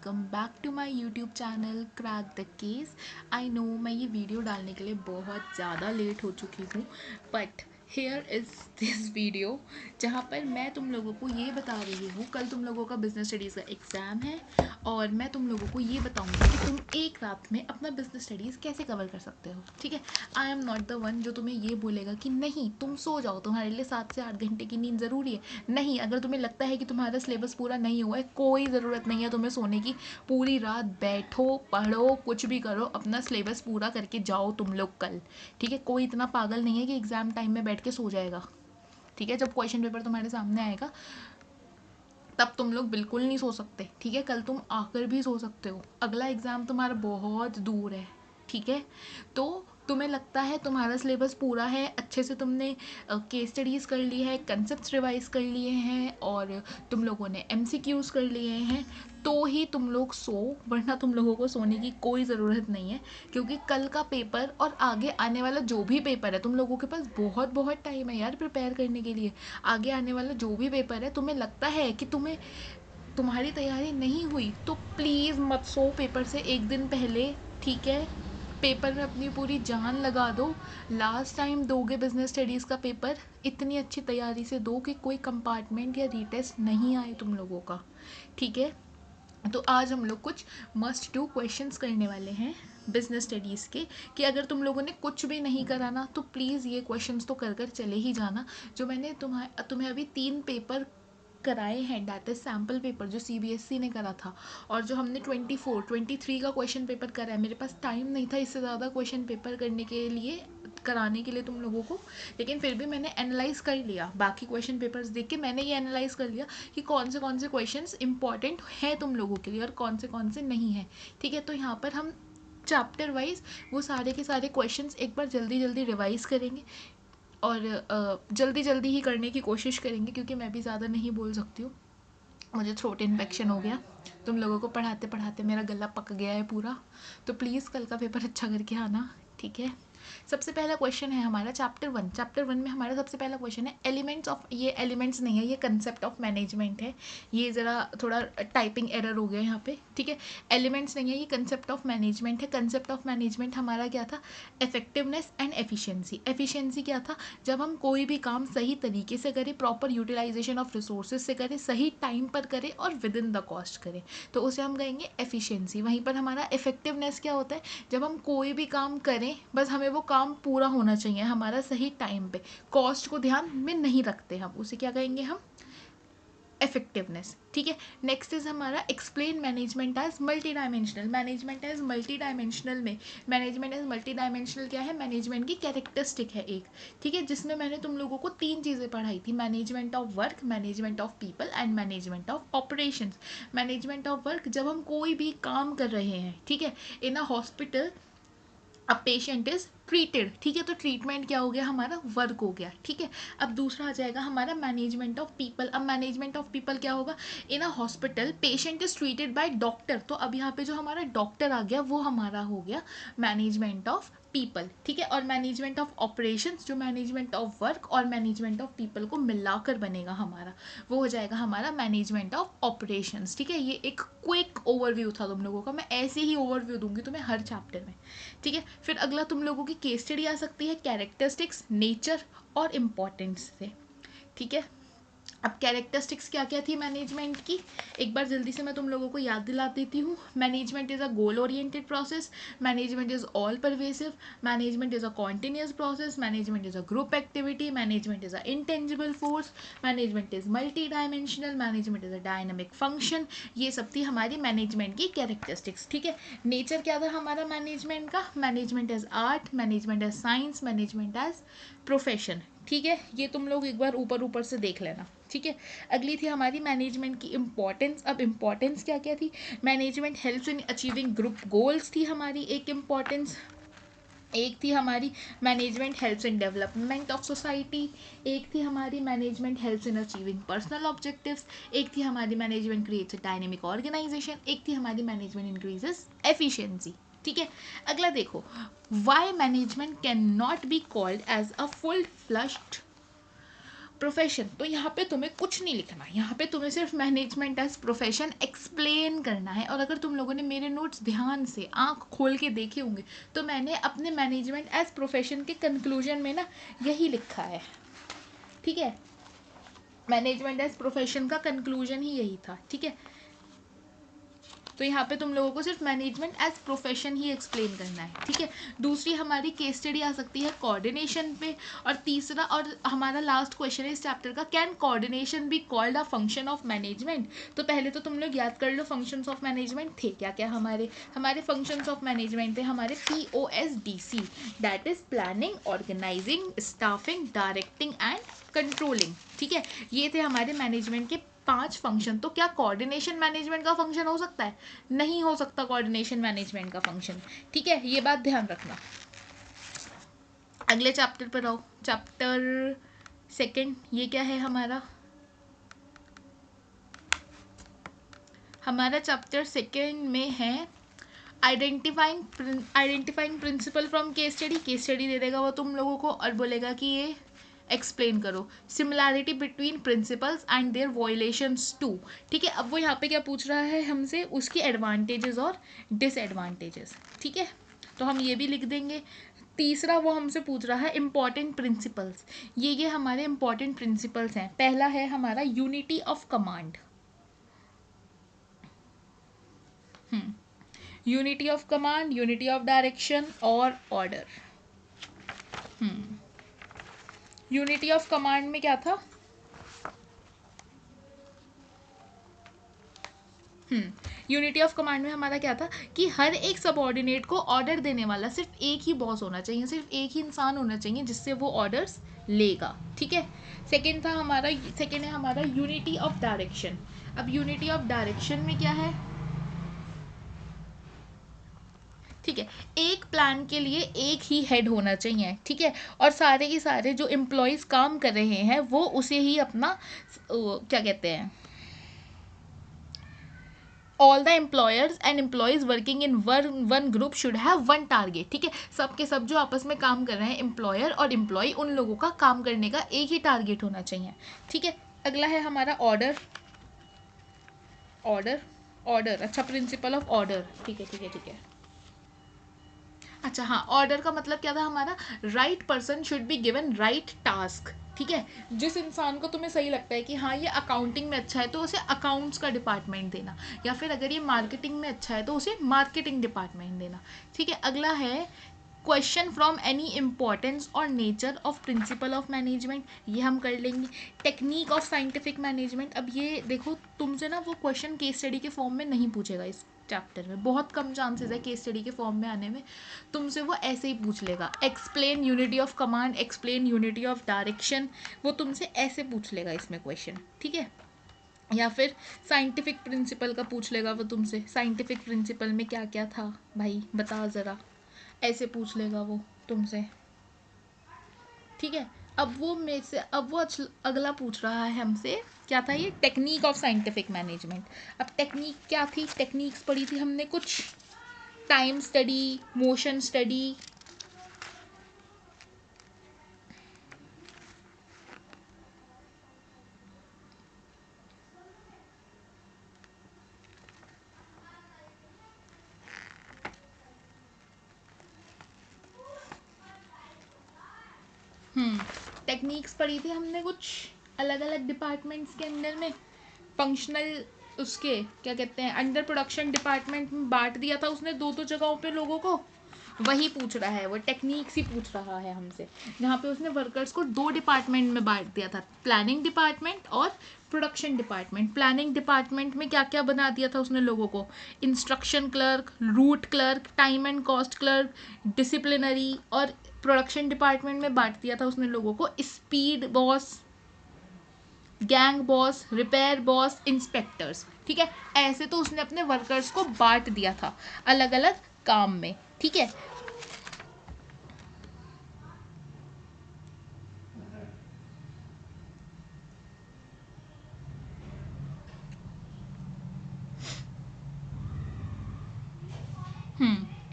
Welcome back to my YouTube channel crack the case. I know मैं ये video डालने के लिए बहुत ज़्यादा लेट हो चुकी हूँ, but here is this video जहाँ पर मैं तुम लोगों को ये बता रही हूँ। कल तुम लोगों का बिजनेस स्टडीज़ का एग्ज़ाम है और मैं तुम लोगों को ये बताऊँगी कि तुम एक रात में अपना बिजनेस स्टडीज़ कैसे कवर कर सकते हो। ठीक है, I am not the one जो तुम्हें ये बोलेगा कि नहीं तुम सो जाओ, तुम्हारे लिए 7 से 8 घंटे की नींद ज़रूरी है। नहीं, अगर तुम्हें लगता है कि तुम्हारा सिलेबस पूरा नहीं हुआ है, कोई ज़रूरत नहीं है तुम्हें सोने की। पूरी रात बैठो, पढ़ो, कुछ भी करो, अपना सिलेबस पूरा करके जाओ तुम लोग कल। ठीक है, कोई इतना पागल नहीं है कि एग्ज़ाम टाइम में बैठ के सो जाएगा। ठीक है, जब क्वेश्चन पेपर तुम्हारे सामने आएगा तब तुम लोग बिल्कुल नहीं सो सकते। ठीक है, कल तुम आकर भी सो सकते हो, अगला एग्ज़ाम तुम्हारा बहुत दूर है। ठीक है, तो तुम्हें लगता है तुम्हारा सिलेबस पूरा है, अच्छे से तुमने केस स्टडीज़ कर ली है, कंसेप्ट रिवाइज कर लिए हैं और तुम लोगों ने एमसीक्यूज़ कर लिए हैं, तो ही तुम लोग सो, वरना तुम लोगों को सोने की कोई ज़रूरत नहीं है। क्योंकि कल का पेपर और आगे आने वाला जो भी पेपर है, तुम लोगों के पास बहुत बहुत टाइम है यार प्रिपेयर करने के लिए। आगे आने वाला जो भी पेपर है, तुम्हें लगता है कि तुम्हारी तैयारी नहीं हुई तो प्लीज़ मत सो पेपर से एक दिन पहले। ठीक है, पेपर में अपनी पूरी जान लगा दो। लास्ट टाइम दोगे बिजनेस स्टडीज़ का पेपर, इतनी अच्छी तैयारी से दो कि कोई कंपार्टमेंट या रीटेस्ट नहीं आए तुम लोगों का। ठीक है, तो आज हम लोग कुछ मस्ट डू क्वेश्चंस करने वाले हैं बिजनेस स्टडीज़ के, कि अगर तुम लोगों ने कुछ भी नहीं करा ना तो प्लीज़ ये क्वेश्चंस तो कर कर चले ही जाना। जो मैंने तुम्हें अभी 3 पेपर कराए हैं, डैट इज सैम्पल पेपर जो सीबीएसई ने करा था, और जो हमने 23 का क्वेश्चन पेपर करा है। मेरे पास टाइम नहीं था इससे ज़्यादा क्वेश्चन पेपर करने के लिए, कराने के लिए तुम लोगों को, लेकिन फिर भी मैंने एनालाइज कर लिया। बाकी क्वेश्चन पेपर्स देख के मैंने ये एनालाइज कर लिया कि कौन से क्वेश्चंस इंपॉर्टेंट हैं तुम लोगों के लिए और कौन से नहीं हैं। ठीक है, तो यहाँ पर हम चैप्टर वाइज वो सारे के सारे क्वेश्चंस एक बार जल्दी जल्दी रिवाइज करेंगे और जल्दी जल्दी ही करने की कोशिश करेंगे, क्योंकि मैं भी ज़्यादा नहीं बोल सकती हूँ, मुझे थ्रोट इन्फेक्शन हो गया। तुम लोगों को पढ़ाते पढ़ाते मेरा गला पक गया है पूरा। तो प्लीज़ कल का पेपर अच्छा करके आना। ठीक है, सबसे पहला क्वेश्चन है हमारा चैप्टर 1 में हमारा सबसे पहला क्वेश्चन है एलिमेंट्स ऑफ, ये एलिमेंट्स नहीं है, ये कंसेप्ट ऑफ मैनेजमेंट है। ये ज़रा थोड़ा टाइपिंग एरर हो गया यहाँ पे। ठीक है, एलिमेंट्स नहीं है, ये कंसेप्ट ऑफ मैनेजमेंट है। कंसेप्ट ऑफ मैनेजमेंट हमारा क्या था? Effectiveness and efficiency. एफिशिएंसी क्या था? जब हम कोई भी काम सही तरीके से करें, प्रॉपर यूटिलाइजेशन ऑफ रिसोर्सेज से करें, सही टाइम पर करें और विद इन द कॉस्ट करें, तो उसे हम कहेंगे एफिशिएंसी। वहीं पर हमारा इफेक्टिवनेस क्या होता है? जब हम कोई भी काम करें, बस हमें वो काम पूरा होना चाहिए हमारा सही टाइम पे, कॉस्ट को ध्यान में नहीं रखते हम, उसे क्या कहेंगे हम? इफेक्टिवनेस। ठीक है, नेक्स्ट इज हमारा explain management as multi dimensional. Management as multi dimensional में, मैनेजमेंट एज मल्टी डायमेंशनल क्या है? मैनेजमेंट की कैरेक्टरिस्टिक है एक। ठीक है, जिसमें मैंने तुम लोगों को 3 चीज़ें पढ़ाई थी, management of work, management of people and management of operations. Management of work, जब हम कोई भी काम कर रहे हैं, ठीक है, in a hospital a patient is treated. ठीक है, तो ट्रीटमेंट क्या हो गया? हमारा वर्क हो गया। ठीक है, अब दूसरा आ जाएगा हमारा मैनेजमेंट ऑफ पीपल। अब मैनेजमेंट ऑफ पीपल क्या होगा? In a hospital patient is treated by doctor, तो अब यहाँ पे जो हमारा डॉक्टर आ गया वो हमारा हो गया मैनेजमेंट ऑफ पीपल। ठीक है, और मैनेजमेंट ऑफ ऑपरेशंस, जो मैनेजमेंट ऑफ वर्क और मैनेजमेंट ऑफ पीपल को मिलाकर बनेगा हमारा, वो हो जाएगा हमारा मैनेजमेंट ऑफ ऑपरेशंस। ठीक है, ये एक क्विक ओवरव्यू था तुम लोगों का, मैं ऐसे ही ओवरव्यू दूंगी तुम्हें हर चैप्टर में। ठीक है, फिर अगला तुम लोगों की केस स्टडी आ सकती है कैरेक्टरिस्टिक्स, नेचर और इम्पोर्टेंस से। ठीक है, अब कैरेक्टरिस्टिक्स क्या क्या थी मैनेजमेंट की, एक बार जल्दी से मैं तुम लोगों को याद दिला देती हूँ। Management is a goal oriented process, management is all pervasive, management is a continuous process, management is a group activity, management is a intangible force, management is multi dimensional, management is a dynamic function. ये सब थी हमारी management की characteristics. ठीक है, nature क्या था हमारा मैनेजमेंट का? Management as art, management as science, management as profession. ठीक है, ये तुम लोग एक बार ऊपर ऊपर से देख लेना। ठीक है, अगली थी हमारी मैनेजमेंट की इंपॉर्टेंस। अब इंपॉर्टेंस क्या क्या थी? Management helps in achieving group goals थी हमारी एक इंपॉर्टेंस। एक थी हमारी management helps in development of society. एक थी हमारी management helps in achieving personal objectives. एक थी हमारी management creates a dynamic organisation. एक थी हमारी मैनेजमेंट इंक्रीजेस एफिशिएंसी। ठीक है, अगला देखो, why management can not be called as a full flushed profession, तो यहाँ पे तुम्हें कुछ नहीं लिखना, यहाँ पे तुम्हें सिर्फ मैनेजमेंट एज प्रोफेशन एक्सप्लेन करना है। और अगर तुम लोगों ने मेरे नोट्स ध्यान से आँख खोल के देखे होंगे तो मैंने अपने मैनेजमेंट एज प्रोफेशन के कंक्लूजन में ना यही लिखा है, ठीक है। मैनेजमेंट एज प्रोफेशन का कंक्लूजन ही यही था, ठीक है। तो यहाँ पे तुम लोगों को सिर्फ मैनेजमेंट एज प्रोफेशन ही एक्सप्लेन करना है, ठीक है। दूसरी हमारी केस स्टडी आ सकती है कोऑर्डिनेशन पे, और तीसरा और हमारा लास्ट क्वेश्चन है इस चैप्टर का, can coordination be called a function of management. तो पहले तो तुम लोग याद कर लो फंक्शंस ऑफ मैनेजमेंट थे क्या क्या। हमारे फंक्शंस ऑफ मैनेजमेंट थे हमारे POSDC, that is planning, organising, staffing, directing and controlling, ठीक है। ये थे हमारे मैनेजमेंट के 5 फंक्शन। तो क्या कोऑर्डिनेशन मैनेजमेंट का फंक्शन हो सकता है? नहीं हो सकता कोऑर्डिनेशन मैनेजमेंट का फंक्शन, ठीक है, ये बात ध्यान रखना। अगले चैप्टर पर आओ, चैप्टर 2, ये क्या है हमारा चैप्टर 2 में है identifying principle from case study. Case study दे देगा वो तुम लोगों को और बोलेगा कि ये एक्सप्लेन करो similarity between principles and their violations too, ठीक है। अब वो यहाँ पे क्या पूछ रहा है हमसे, उसकी एडवांटेजेस और डिसएडवांटेजेस, ठीक है। तो हम ये भी लिख देंगे। तीसरा वो हमसे पूछ रहा है इंपॉर्टेंट प्रिंसिपल्स। ये हमारे इंपॉर्टेंट प्रिंसिपल्स हैं। पहला है हमारा unity of command, unity of command, unity of direction और ऑर्डर। यूनिटी ऑफ कमांड में क्या था, यूनिटी ऑफ कमांड में हमारा क्या था कि हर एक सबऑर्डिनेट को ऑर्डर देने वाला सिर्फ एक ही बॉस होना चाहिए, सिर्फ एक ही इंसान होना चाहिए जिससे वो ऑर्डर्स लेगा, ठीक है। सेकंड है हमारा यूनिटी ऑफ डायरेक्शन। अब यूनिटी ऑफ डायरेक्शन में क्या है, ठीक है, एक प्लान के लिए एक ही हेड होना चाहिए, ठीक है। और सारे के सारे जो एम्प्लॉयज़ काम कर रहे हैं वो उसे ही अपना क्या कहते हैं, all the employers and employees working in one group should have one target, ठीक है। सबके सब जो आपस में काम कर रहे हैं एम्प्लॉयर और एम्प्लॉय, उन लोगों का काम करने का एक ही टारगेट होना चाहिए, ठीक है। अगला है हमारा ऑर्डर। ऑर्डर अच्छा, प्रिंसिपल ऑफ ऑर्डर, ठीक है। अच्छा हाँ, ऑर्डर का मतलब क्या था हमारा, right person should be given right task, ठीक है। जिस इंसान को तुम्हें सही लगता है कि हाँ ये अकाउंटिंग में अच्छा है तो उसे अकाउंट्स का डिपार्टमेंट देना, या फिर अगर ये मार्केटिंग में अच्छा है तो उसे मार्केटिंग डिपार्टमेंट देना, ठीक है। अगला है क्वेश्चन फ्रॉम एनी इम्पॉर्टेंस और nature of principle of management, ये हम कर लेंगे। टेक्निक ऑफ साइंटिफिक मैनेजमेंट, अब ये देखो तुमसे ना वो क्वेश्चन केस स्टडी के फॉर्म में नहीं पूछेगा, इस चैप्टर में बहुत कम चांसेस है केस स्टडी के फॉर्म में आने में, तुमसे वो ऐसे ही पूछ लेगा। Explain unity of command, explain unity of direction, वो तुमसे ऐसे पूछ लेगा इसमें क्वेश्चन, ठीक है। या फिर साइंटिफिक प्रिंसिपल का पूछ लेगा वो तुमसे, साइंटिफिक प्रिंसिपल में क्या क्या था भाई बता ज़रा, ऐसे पूछ लेगा वो तुमसे, ठीक है। अब वो अगला पूछ रहा है हमसे, क्या था ये, टेक्निक ऑफ साइंटिफिक मैनेजमेंट। अब टेक्निक क्या थी, टेक्निक्स पढ़ी थी हमने कुछ, time study, motion study, techniques पढ़ी थी हमने कुछ अलग अलग डिपार्टमेंट्स के अंदर में, फंक्शनल, उसके क्या कहते हैं अंडर प्रोडक्शन डिपार्टमेंट में बांट दिया था उसने दो जगहों पे लोगों को, वही पूछ रहा है वो, टेक्निक्स ही पूछ रहा है हमसे, जहाँ पे उसने वर्कर्स को 2 डिपार्टमेंट में बांट दिया था, प्लानिंग डिपार्टमेंट और प्रोडक्शन डिपार्टमेंट। प्लानिंग डिपार्टमेंट में क्या क्या बना दिया था उसने लोगों को, instruction clerk, root clerk, time and cost clerk, disciplinary, और प्रोडक्शन डिपार्टमेंट में बांट दिया था उसने लोगों को speed boss, gang boss, repair boss, inspectors, ठीक है। ऐसे तो उसने अपने वर्कर्स को बांट दिया था अलग अलग काम में, ठीक है।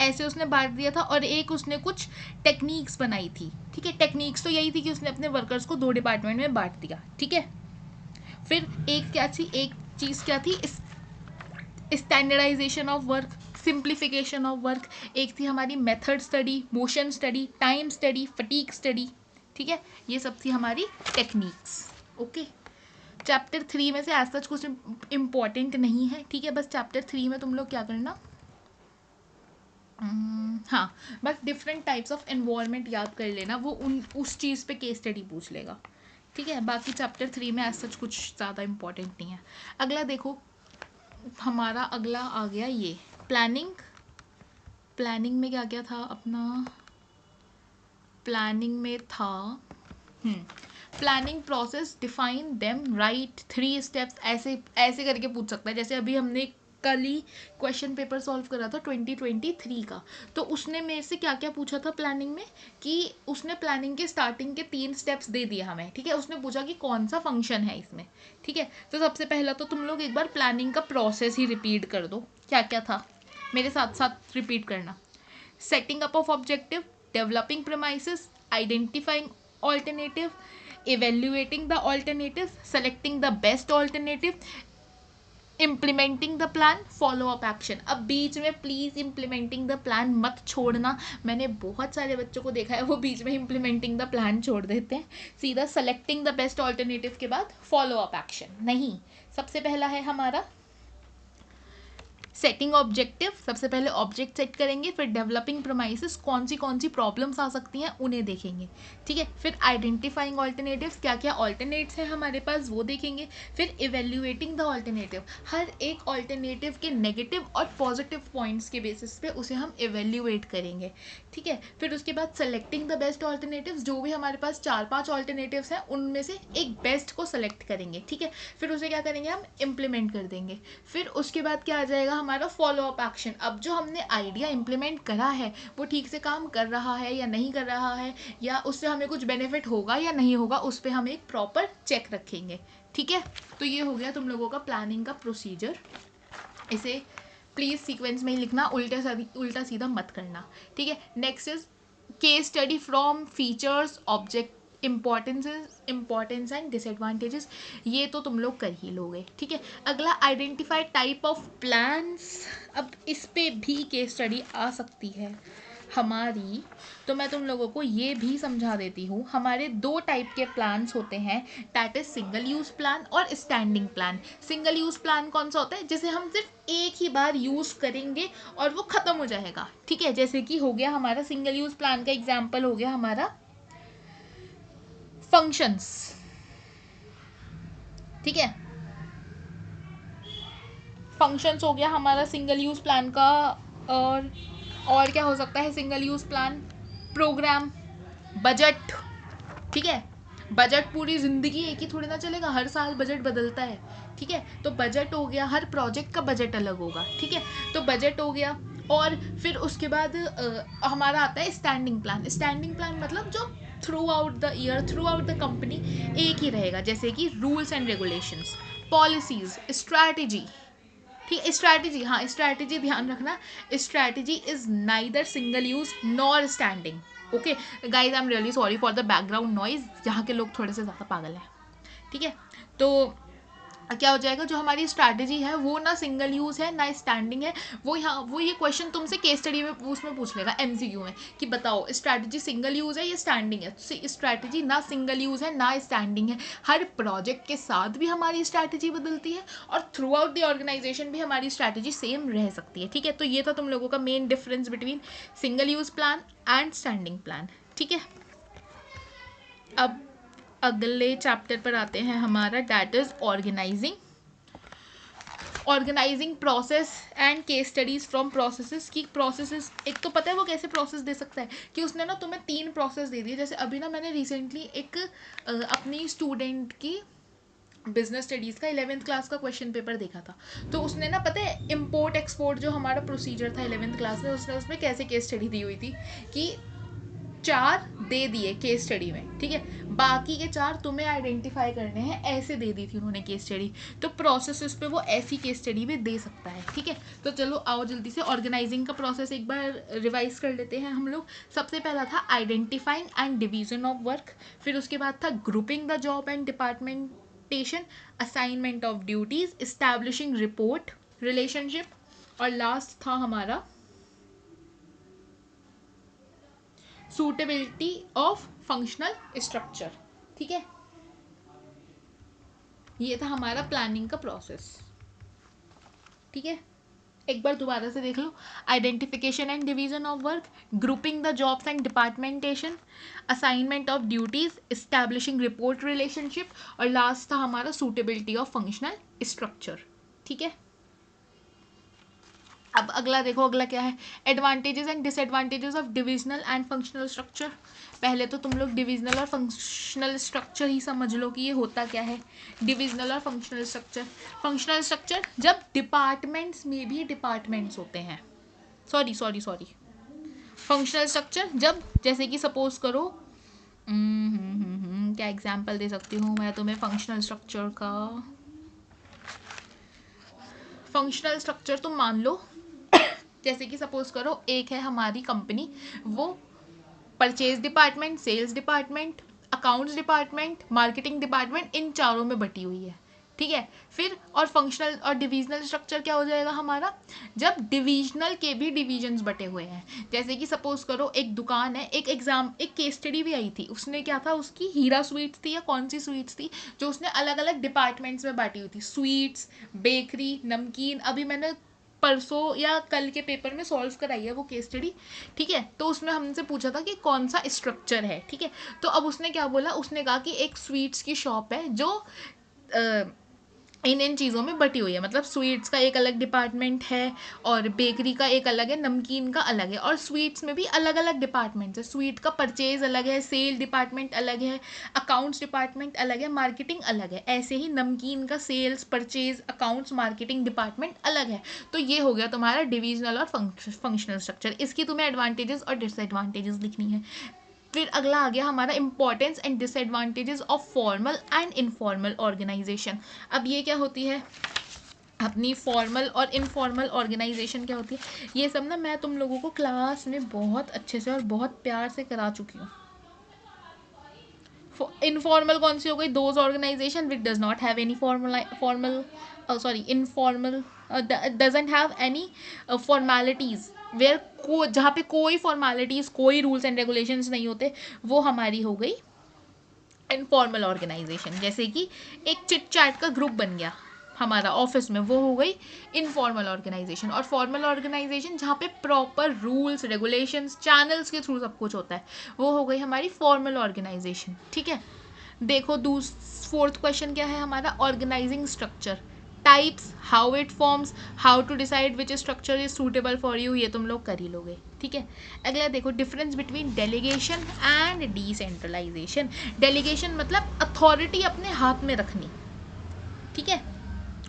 ऐसे उसने बांट दिया था, और एक उसने कुछ टेक्निक्स बनाई थी, ठीक है। टेक्निक्स तो यही थी कि उसने अपने वर्कर्स को 2 डिपार्टमेंट में बांट दिया, ठीक है। फिर एक क्या थी, एक चीज़ क्या थी, standardisation of work, simplification of work. एक थी हमारी method study, motion study, time study, fatigue study, ठीक है। ये सब थी हमारी टेक्निक्स, ओके। चैप्टर 3 में से आज तक कुछ इम्पॉर्टेंट नहीं है, ठीक है। बस चैप्टर 3 में तुम लोग क्या करना, हाँ, बस डिफरेंट टाइप्स ऑफ एनवायरनमेंट याद कर लेना, वो उस चीज़ पे केस स्टडी पूछ लेगा, ठीक है। बाकी चैप्टर 3 में आज सच कुछ ज़्यादा इम्पॉर्टेंट नहीं है। अगला देखो, हमारा अगला आ गया ये प्लानिंग। प्लानिंग में क्या क्या था अपना, प्लानिंग में था planning process, define them, right 3 steps, ऐसे ऐसे करके पूछ सकता है। जैसे अभी हमने कल ही क्वेश्चन पेपर सॉल्व करा था 2023 का, तो उसने मेरे से क्या क्या पूछा था प्लानिंग में, कि उसने प्लानिंग के स्टार्टिंग के 3 स्टेप्स दे दिए हमें, ठीक है। उसने पूछा कि कौन सा फंक्शन है इसमें, ठीक है। तो सबसे पहला तो तुम लोग एक बार प्लानिंग का प्रोसेस ही रिपीट कर दो, क्या क्या था, मेरे साथ साथ रिपीट करना। Setting up of objective, developing premises, identifying alternative, evaluating the alternative, selecting the best alternative, implementing the plan, follow up action. अब बीच में प्लीज़ इम्प्लीमेंटिंग द प्लान मत छोड़ना, मैंने बहुत सारे बच्चों को देखा है वो बीच में इम्प्लीमेंटिंग द प्लान छोड़ देते हैं, सीधा सेलेक्टिंग द बेस्ट ऑल्टरनेटिव के बाद फॉलो अप एक्शन नहीं। सबसे पहला है हमारा सेटिंग ऑब्जेक्टिव, सबसे पहले ऑब्जेक्ट सेट करेंगे, फिर डेवलपिंग प्रोमाइसेस, कौन सी प्रॉब्लम्स आ सकती हैं उन्हें देखेंगे, ठीक है। फिर आइडेंटिफाइंग ऑल्टरनेटिव्स, क्या क्या ऑल्टरनेट्स हैं हमारे पास वो देखेंगे। फिर इवेल्युएटिंग द ऑल्टरनेटिव, हर एक ऑल्टरनेटिव के नेगेटिव और पॉजिटिव पॉइंट्स के बेसिस पे उसे हम इवेल्युएट करेंगे, ठीक है। फिर उसके बाद सेलेक्टिंग द बेस्ट ऑल्टरनेटिव्स, जो भी हमारे पास 4-5 ऑल्टरनेटिव्स हैं उनमें से एक बेस्ट को सेलेक्ट करेंगे, ठीक है। फिर उसे क्या करेंगे, हम इम्प्लीमेंट कर देंगे। फिर उसके बाद क्या आ जाएगा हमारा फॉलो अप एक्शन। अब जो हमने आइडिया इम्प्लीमेंट करा है वो ठीक से काम कर रहा है या नहीं कर रहा है, या उससे हमें कुछ बेनिफिट होगा या नहीं होगा, उस पर हम एक प्रॉपर चेक रखेंगे, ठीक है। तो ये हो गया तुम लोगों का प्लानिंग का प्रोसीजर। इसे प्लीज़ सीक्वेंस में ही लिखना, उल्टा सीधा मत करना, ठीक है। Next is case study from features, object, importance and disadvantages, ये तो तुम लोग कर ही लोगे, ठीक है। अगला आइडेंटिफाई टाइप ऑफ प्लान्स, अब इस पे भी केस स्टडी आ सकती है हमारी, तो मैं तुम लोगों को ये भी समझा देती हूँ। हमारे 2 टाइप के प्लान्स होते हैं, that is single use plan और standing plan. Single use plan कौन सा होता है, जिसे हम सिर्फ एक ही बार यूज़ करेंगे और वो ख़त्म हो जाएगा, ठीक है। जैसे कि हो गया हमारा सिंगल यूज़ प्लान का एग्जाम्पल हो गया हमारा फंक्शंस, ठीक है। फंक्शंस हो गया हमारा सिंगल यूज़ प्लान का, और क्या हो सकता है single use plan, programme, budget, ठीक है। बजट पूरी ज़िंदगी एक ही थोड़ी ना चलेगा, हर साल बजट बदलता है, ठीक है। तो बजट हो गया, हर प्रोजेक्ट का बजट अलग होगा, ठीक है। तो बजट हो गया, और फिर उसके बाद हमारा आता है स्टैंडिंग प्लान। स्टैंडिंग प्लान मतलब जो through out the year, through out the company एक ही रहेगा, जैसे कि rules and regulations, policies, strategy, ठीक है। स्ट्रैटेजी, हाँ स्ट्रैटेजी ध्यान रखना, strategy is neither single use nor standing, okay guys. I am really sorry for the background noise, यहाँ के लोग थोड़े से ज़्यादा पागल हैं, ठीक है। तो क्या हो जाएगा, जो हमारी स्ट्रैटेजी है वो ना सिंगल यूज़ है ना स्टैंडिंग है। वो यहाँ वो ये क्वेश्चन तुमसे केस स्टडी में उसमें पूछ लेगा एमसीक्यू में, कि बताओ स्ट्रैटेजी सिंगल यूज़ है या स्टैंडिंग है। स्ट्रैटेजी ना सिंगल यूज़ है ना स्टैंडिंग है, हर प्रोजेक्ट के साथ भी हमारी स्ट्रैटेजी बदलती है और थ्रू आउट द ऑर्गेनाइजेशन भी हमारी स्ट्रैटेजी सेम रह सकती है, ठीक है। तो ये था तुम लोगों का main difference between single use plan and standing plan, ठीक है। अब अगले चैप्टर पर आते हैं हमारा, that is organising process and case studies from processes. की प्रोसेसेस, एक तो पता है वो कैसे प्रोसेस दे सकता है, कि उसने ना तुम्हें 3 प्रोसेस दे दिए। जैसे अभी ना मैंने रिसेंटली एक अपनी स्टूडेंट की बिजनेस स्टडीज़ का 11th क्लास का क्वेश्चन पेपर देखा था। तो उसने ना पता है इम्पोर्ट एक्सपोर्ट जो हमारा प्रोसीजर था 11th क्लास में, उसने उसमें कैसे केस स्टडी दी हुई थी, कि 4 दे दिए केस स्टडी में, ठीक है, बाकी के 4 तुम्हें आइडेंटिफाई करने हैं, ऐसे दे दी थी उन्होंने केस स्टडी। तो प्रोसेस उस पर वो ऐसी केस स्टडी भी दे सकता है, ठीक है। तो चलो आओ जल्दी से ऑर्गेनाइजिंग का प्रोसेस एक बार रिवाइज कर लेते हैं हम लोग। सबसे पहला था identifying and division of work, फिर उसके बाद था grouping the job and departmentation, assignment of duties, establishing report relationship, और लास्ट था हमारा सूटेबिलिटी ऑफ फंक्शनल स्ट्रक्चर, ठीक है। ये था हमारा प्लानिंग का प्रोसेस, ठीक है। एक बार दोबारा से देख लो। Identification and division of work, grouping the jobs and departmentation, assignment of duties, establishing report relationship, और लास्ट था हमारा सूटेबिलिटी ऑफ फंक्शनल स्ट्रक्चर, ठीक है। अब अगला देखो, अगला क्या है, advantages and disadvantages of divisional and functional structure. पहले तो तुम लोग डिविजनल और फंक्शनल स्ट्रक्चर ही समझ लो कि ये होता क्या है। डिविजनल और फंक्शनल स्ट्रक्चर, फंक्शनल स्ट्रक्चर जब डिपार्टमेंट्स में भी डिपार्टमेंट्स होते हैं, sorry sorry sorry, functional structure जब, जैसे कि सपोज करो क्या एग्जांपल दे सकती हूँ मैं तुम्हें फंक्शनल स्ट्रक्चर का। फंक्शनल स्ट्रक्चर तुम मान लो, जैसे कि सपोज करो एक है हमारी कंपनी, वो purchase department, sales department, accounts department, marketing department, इन चारों में बटी हुई है, ठीक है। फिर और फंक्शनल और डिविजनल स्ट्रक्चर क्या हो जाएगा हमारा, जब डिविजनल के भी डिविजन्स बटे हुए हैं। जैसे कि सपोज करो एक दुकान है, एक केस स्टडी भी आई थी, उसने क्या था, उसकी हीरा स्वीट्स थी या कौन सी स्वीट्स थी जो उसने अलग अलग डिपार्टमेंट्स में बांटी हुई थी, स्वीट्स, बेकरी, नमकीन। अभी मैंने परसों या कल के पेपर में सॉल्व कराई है वो केस स्टडी, ठीक है। तो उसमें हमसे पूछा था कि कौन सा स्ट्रक्चर है, ठीक है। तो अब उसने क्या बोला, उसने कहा कि एक स्वीट्स की शॉप है जो इन चीज़ों में बटी हुई है, मतलब स्वीट्स का एक अलग डिपार्टमेंट है और बेकरी का एक अलग है, नमकीन का अलग है, और स्वीट्स में भी अलग अलग डिपार्टमेंट्स है। स्वीट का परचेज अलग है, सेल डिपार्टमेंट अलग है, अकाउंट्स डिपार्टमेंट अलग है, मार्केटिंग अलग है। ऐसे ही नमकीन का sales, purchase, accounts, marketing department अलग है। तो ये हो गया तुम्हारा डिविजनल और फंक्शनल स्ट्रक्चर। इसकी तुम्हें एडवांटेजेस और डिसएडवांटेजेस लिखनी है। फिर अगला आ गया हमारा importance and disadvantages of formal and informal organisation. अब ये क्या होती है अपनी फॉर्मल और इनफॉर्मल ऑर्गेनाइजेशन, क्या होती है ये सब ना, मैं तुम लोगों को क्लास में बहुत अच्छे से और बहुत प्यार से करा चुकी हूँ। इनफॉर्मल कौन सी हो गई, those organisation which does not have any formal sorry informal doesn't have any formalities, where को जहाँ पे कोई फॉर्मेलिटीज, कोई रूल्स एंड रेगुलेशंस नहीं होते, वो हमारी हो गई इनफॉर्मल ऑर्गेनाइजेशन। जैसे कि एक चिट चैट का ग्रुप बन गया हमारा ऑफिस में, वो हो गई इनफॉर्मल ऑर्गेनाइजेशन। और फॉर्मल ऑर्गेनाइजेशन जहाँ पे प्रॉपर रूल्स रेगुलेशंस चैनल्स के थ्रू सब कुछ होता है, वो हो गई हमारी फॉर्मल ऑर्गेनाइजेशन, ठीक है। देखो फोर्थ क्वेश्चन क्या है हमारा, organising structure, types, how it forms, how to decide which structure is suitable for you, ये तुम लोग कर ही लोगे, ठीक है। अगला देखो difference between delegation and decentralisation. Delegation मतलब अथॉरिटी अपने हाथ में रखनी, ठीक है,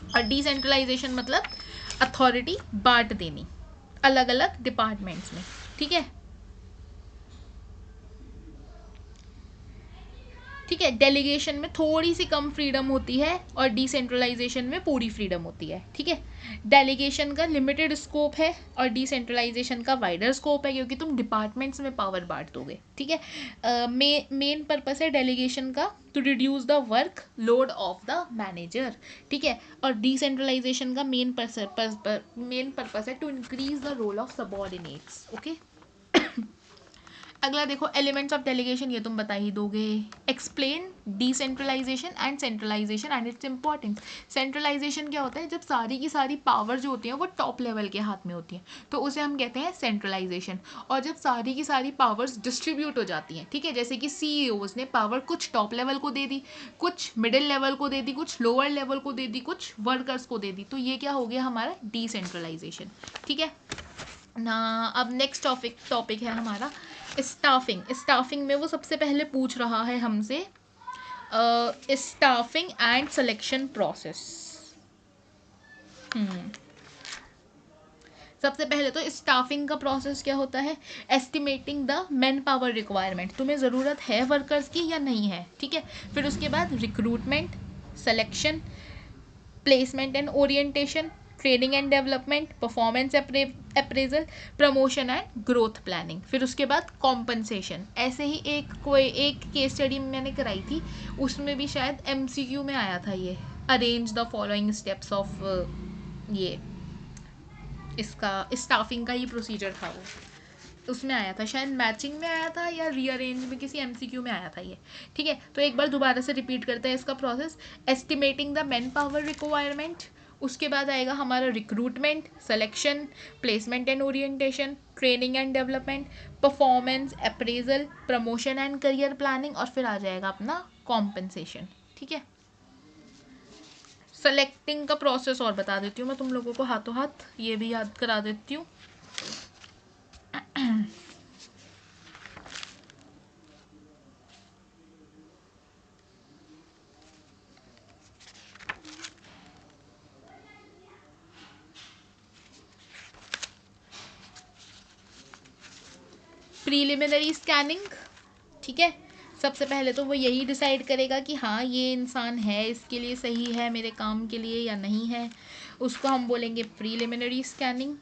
और डिसेंट्रलाइजेशन मतलब अथॉरिटी बांट देनी अलग अलग डिपार्टमेंट्स में, ठीक है। ठीक है, डेलीगेशन में थोड़ी सी कम फ्रीडम होती है और डिसेंट्रलाइजेशन में पूरी फ्रीडम होती है, ठीक है। डेलीगेशन का लिमिटेड स्कोप है और डिसेंट्रलाइजेशन का वाइडर स्कोप है, क्योंकि तुम डिपार्टमेंट्स में पावर बांट दोगे, ठीक है। मेन पर्पस है डेलीगेशन का to reduce the work load of the manager, ठीक है। और डिसेंट्रलाइजेशन का मेन पर्पस है to increase the role of subordinates, okay. अगला देखो एलिमेंट्स ऑफ डेलीगेशन, ये तुम बता ही दोगे। Explain decentralisation and centralisation and its important. Centralisation क्या होता है, जब सारी की सारी पावर जो होती है वो टॉप लेवल के हाथ में होती है, तो उसे हम कहते हैं सेंट्रलाइजेशन। और जब सारी की सारी पावर्स डिस्ट्रीब्यूट हो जाती हैं, ठीक है, जैसे कि सीईओज ने पावर कुछ टॉप लेवल को दे दी, कुछ मिडिल लेवल को दे दी, कुछ लोअर लेवल को दे दी, कुछ वर्कर्स को दे दी, तो ये क्या हो गया हमारा डिसेंट्रलाइजेशन, ठीक है ना। अब नेक्स्ट टॉपिक है हमारा स्टाफिंग। स्टाफिंग में वो सबसे पहले पूछ रहा है हमसे स्टाफिंग एंड सिलेक्शन प्रोसेस। सबसे पहले तो स्टाफिंग का प्रोसेस क्या होता है, estimating the man power requirement, तुम्हें ज़रूरत है वर्कर्स की या नहीं है, ठीक है। फिर उसके बाद recruitment, selection, placement and orientation, training and development, performance appraisal, promotion and growth planning. फिर उसके बाद कॉम्पनसेशन। ऐसे ही एक केस स्टडी मैंने कराई थी, उसमें भी शायद MCQ में आया था ये, arrange the following steps of ये इसका स्टाफिंग का ही प्रोसीजर था वो, उसमें आया था शायद, मैचिंग में आया था या रीअरेंज में, किसी MCQ में आया था ये, ठीक है। तो एक बार दोबारा से रिपीट करते हैं इसका process. Estimating the man power requirement, उसके बाद आएगा हमारा recruitment, selection, placement and orientation, training and development, performance appraisal, promotion and career planning, और फिर आ जाएगा अपना कॉम्पनसेशन, ठीक है। सेलेक्टिंग का प्रोसेस और बता देती हूँ मैं तुम लोगों को हाथों हाथ, ये भी याद करा देती हूँ। प्रीलिमिनरी स्कैनिंग, ठीक है। सबसे पहले तो वो यही डिसाइड करेगा कि हाँ ये इंसान है, इसके लिए सही है मेरे काम के लिए या नहीं है, उसको हम बोलेंगे प्रीलिमिनरी स्कैनिंग।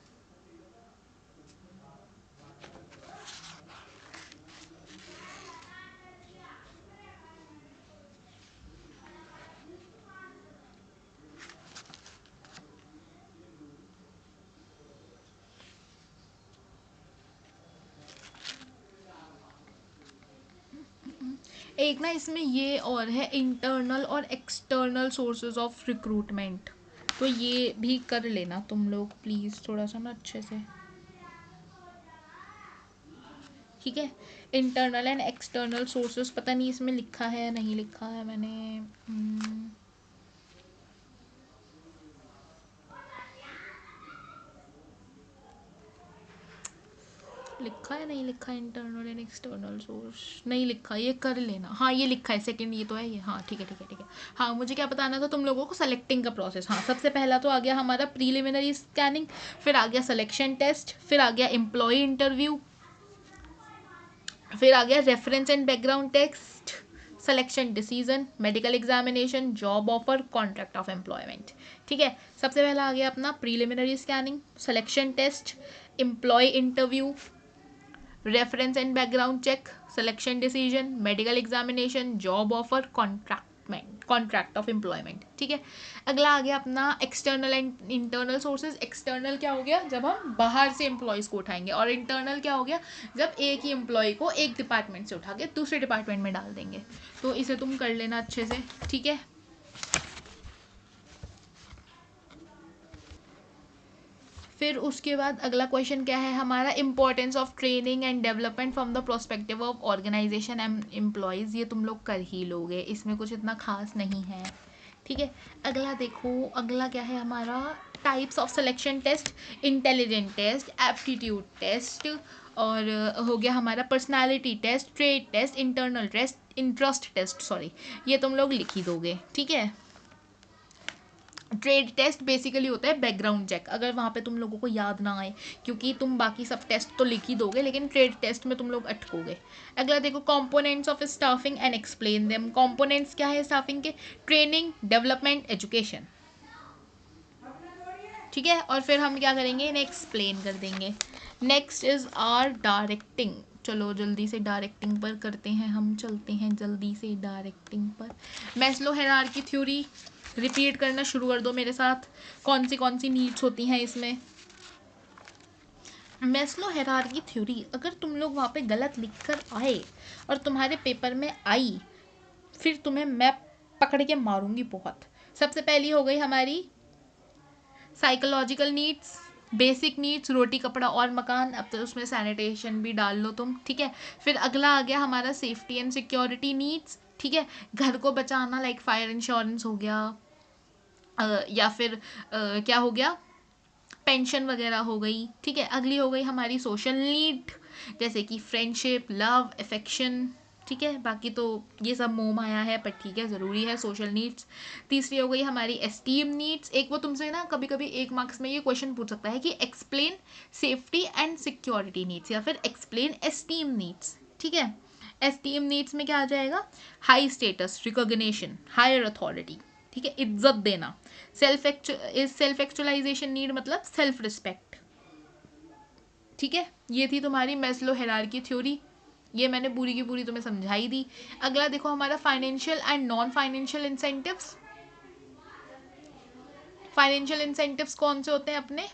एक ना इसमें ये और है, इंटरनल और एक्सटर्नल सोर्सेज ऑफ रिक्रूटमेंट, तो ये भी कर लेना तुम लोग प्लीज़ थोड़ा सा ना अच्छे से, ठीक है। इंटरनल एंड एक्सटर्नल सोर्सेज, पता नहीं इसमें लिखा है या नहीं लिखा है मैंने, लिखा है नहीं लिखा है, इंटरनल एंड एक्सटर्नल सोर्स नहीं लिखा, ये कर लेना। हाँ ये लिखा है, सेकंड ये तो है ये, हाँ ठीक है ठीक है ठीक है। हाँ मुझे क्या बताना था तुम लोगों को, सेलेक्टिंग का प्रोसेस। हाँ सबसे पहला तो आ गया हमारा प्रीलिमिनरी स्कैनिंग, फिर आ गया सिलेक्शन टेस्ट, फिर आ गया एम्प्लॉय इंटरव्यू, फिर आ गया reference and background test, selection decision, medical examination, job offer, contract of employment, ठीक है। सबसे पहला आ गया अपना preliminary scanning, selection test, employ interview, reference and background check, selection decision, medical examination, job offer, contract of employment, ठीक है। अगला आ गया अपना external and internal sources. External क्या हो गया, जब हम बाहर से एम्प्लॉयज़ को उठाएंगे, और इंटरनल क्या हो गया, जब एक ही एम्प्लॉय को एक डिपार्टमेंट से उठा के दूसरे डिपार्टमेंट में डाल देंगे। तो इसे तुम कर लेना अच्छे से, ठीक है। फिर उसके बाद अगला क्वेश्चन क्या है हमारा, importance of training and development from the prospective of organisation and employees. ये तुम लोग कर ही लोगे, इसमें कुछ इतना खास नहीं है, ठीक है। अगला देखो, अगला क्या है हमारा, types of selection test, intelligent test, aptitude test, और हो गया हमारा personality test, trade test, internal test, interest test, sorry, ये तुम लोग लिख ही दोगे, ठीक है। ट्रेड टेस्ट बेसिकली होता है बैकग्राउंड चेक, अगर वहाँ पे तुम लोगों को याद ना आए, क्योंकि तुम बाकी सब टेस्ट तो लिख ही दोगे लेकिन ट्रेड टेस्ट में तुम लोग अटकोगे। अगला देखो, components of staffing and explain them. Components क्या है स्टाफिंग के, ट्रेनिंग, डेवलपमेंट, एजुकेशन, ठीक है। और फिर हम क्या करेंगे, इन्हें एक्सप्लेन कर देंगे। नेक्स्ट इज आर डायरेक्टिंग, चलो जल्दी से डायरेक्टिंग पर करते हैं, हम चलते हैं जल्दी से डायरेक्टिंग पर। मैस्लो हायरार्की थ्योरी रिपीट करना शुरू कर दो मेरे साथ, कौन सी नीड्स होती हैं इसमें। मैस्लो हायरार्की थ्योरी अगर तुम लोग वहाँ पे गलत लिख कर आए और तुम्हारे पेपर में आई, फिर तुम्हें मैं पकड़ के मारूंगी बहुत। सबसे पहली हो गई हमारी साइकोलॉजिकल नीड्स, बेसिक नीड्स, रोटी कपड़ा और मकान, अब तो उसमें सैनिटेशन भी डाल लो तुम, ठीक है। फिर अगला आ गया हमारा सेफ्टी एंड सिक्योरिटी नीड्स, ठीक है, घर को बचाना, लाइक फायर इंश्योरेंस हो गया, या फिर क्या हो गया, पेंशन वगैरह हो गई, ठीक है। अगली हो गई हमारी सोशल नीड, जैसे कि फ्रेंडशिप, लव, अफेक्शन, ठीक है, बाकी तो ये सब मोह माया है, पर ठीक है, ज़रूरी है सोशल नीड्स। तीसरी हो गई हमारी एस्टीम नीड्स। एक वो तुमसे ना कभी कभी 1 मार्क्स में ये क्वेश्चन पूछ सकता है कि explain safety and security needs, या फिर एक्सप्लेन एस्टीम नीड्स। ठीक है, एस्टीम नीड्स में क्या आ जाएगा? High status, recognition, higher authority, ठीक है, इज्जत देना। सेल्फ एक्चुअलाइजेशन नीड मतलब सेल्फ रिस्पेक्ट। ठीक है, ये थी तुम्हारी मैस्लो हायरार्की थ्योरी, ये मैंने पूरी की पूरी तुम्हें समझाई दी। अगला देखो हमारा financial and non financial incentives. Financial incentives कौन से होते हैं अपने?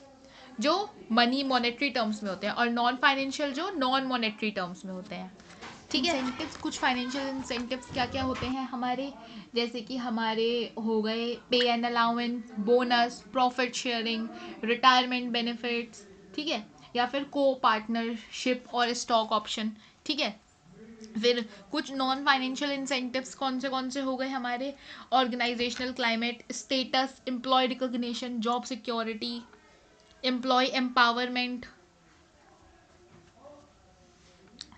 जो मनी मॉनेटरी टर्म्स में होते हैं, और नॉन फाइनेंशियल जो नॉन मॉनेटरी टर्म्स में होते हैं। ठीक है, इंसेंटिव्स, कुछ फाइनेंशियल इंसेंटिव्स क्या क्या होते हैं हमारे, जैसे कि हमारे हो गए पे and allowance, bonus, profit sharing, retirement benefits, ठीक है, या फिर को पार्टनरशिप और स्टॉक ऑप्शन। ठीक है, फिर कुछ नॉन फाइनेंशियल इंसेंटिव्स कौन से हो गए हमारे? Organisational climate, status, employ recognition, job security, employ empowerment.